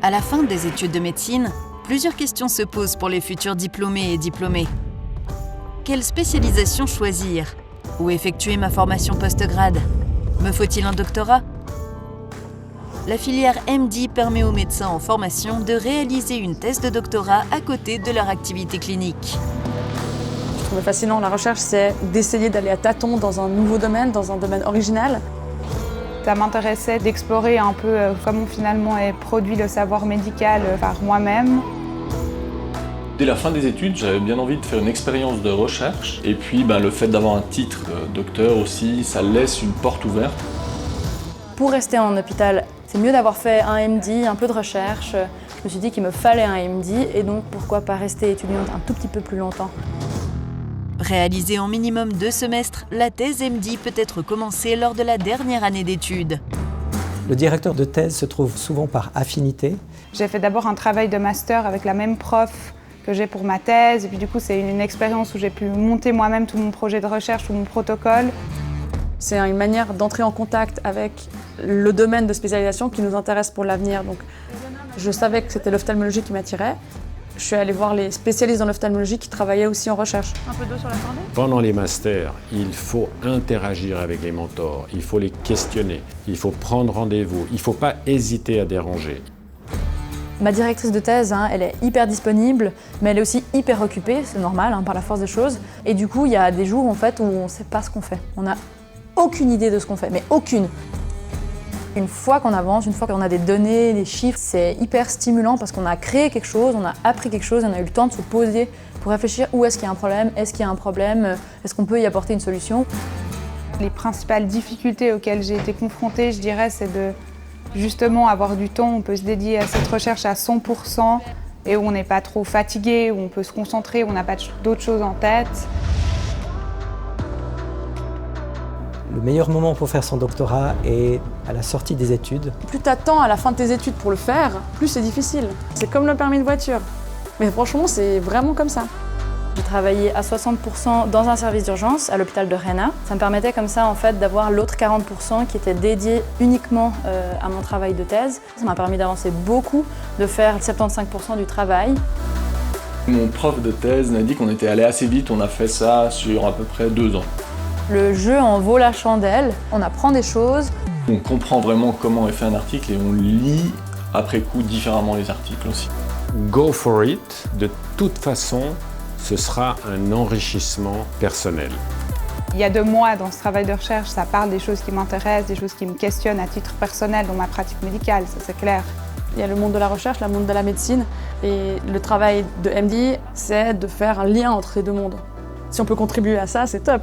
À la fin des études de médecine, plusieurs questions se posent pour les futurs diplômés et diplômées. Quelle spécialisation choisir? Où effectuer ma formation post-grad? Me faut-il un doctorat? La filière MD permet aux médecins en formation de réaliser une thèse de doctorat à côté de leur activité clinique. Je trouvais fascinant, la recherche, c'est d'essayer d'aller à tâtons dans un nouveau domaine, dans un domaine original. Ça m'intéressait d'explorer un peu comment finalement est produit le savoir médical par moi-même. Dès la fin des études, j'avais bien envie de faire une expérience de recherche. Et puis le fait d'avoir un titre de docteur aussi, ça laisse une porte ouverte. Pour rester en hôpital, c'est mieux d'avoir fait un MD, un peu de recherche. Je me suis dit qu'il me fallait un MD et donc pourquoi pas rester étudiante un tout petit peu plus longtemps. Réalisée en minimum 2 semestres, la thèse MD peut être commencée lors de la dernière année d'études. Le directeur de thèse se trouve souvent par affinité. J'ai fait d'abord un travail de master avec la même prof que j'ai pour ma thèse. Et puis du coup, c'est une expérience où j'ai pu monter moi-même tout mon projet de recherche, tout mon protocole. C'est une manière d'entrer en contact avec le domaine de spécialisation qui nous intéresse pour l'avenir. Donc, je savais que c'était l'ophtalmologie qui m'attirait. Je suis allée voir les spécialistes dans l'ophtalmologie qui travaillaient aussi en recherche. Un peu d'eau sur la cordée. Pendant les masters, il faut interagir avec les mentors, il faut les questionner, il faut prendre rendez-vous, il ne faut pas hésiter à déranger. Ma directrice de thèse, elle est hyper disponible, mais elle est aussi hyper occupée, c'est normal, par la force des choses. Et du coup, il y a des jours en fait, où on ne sait pas ce qu'on fait. On n'a aucune idée de ce qu'on fait, mais aucune. Une fois qu'on avance, une fois qu'on a des données, des chiffres, c'est hyper stimulant parce qu'on a créé quelque chose, on a appris quelque chose, on a eu le temps de se poser pour réfléchir où est-ce qu'il y a un problème, est-ce qu'il y a un problème, est-ce qu'on peut y apporter une solution. Les principales difficultés auxquelles j'ai été confrontée, je dirais, c'est de justement avoir du temps, on peut se dédier à cette recherche à 100% et où on n'est pas trop fatigué, où on peut se concentrer, où on n'a pas d'autres choses en tête. Le meilleur moment pour faire son doctorat est à la sortie des études. Plus tu attends à la fin de tes études pour le faire, plus c'est difficile. C'est comme le permis de voiture. Mais franchement, c'est vraiment comme ça. J'ai travaillé à 60% dans un service d'urgence à l'hôpital de Rennes. Ça me permettait comme ça en fait d'avoir l'autre 40% qui était dédié uniquement à mon travail de thèse. Ça m'a permis d'avancer beaucoup, de faire 75% du travail. Mon prof de thèse m'a dit qu'on était allé assez vite, on a fait ça sur à peu près 2 ans. Le jeu en vaut la chandelle, on apprend des choses. On comprend vraiment comment est fait un article et on lit après coup différemment les articles aussi. Go for it, de toute façon, ce sera un enrichissement personnel. Il y a 2 mois dans ce travail de recherche, ça parle des choses qui m'intéressent, des choses qui me questionnent à titre personnel dans ma pratique médicale, ça c'est clair. Il y a le monde de la recherche, le monde de la médecine et le travail de MD, c'est de faire un lien entre ces deux mondes. Si on peut contribuer à ça, c'est top.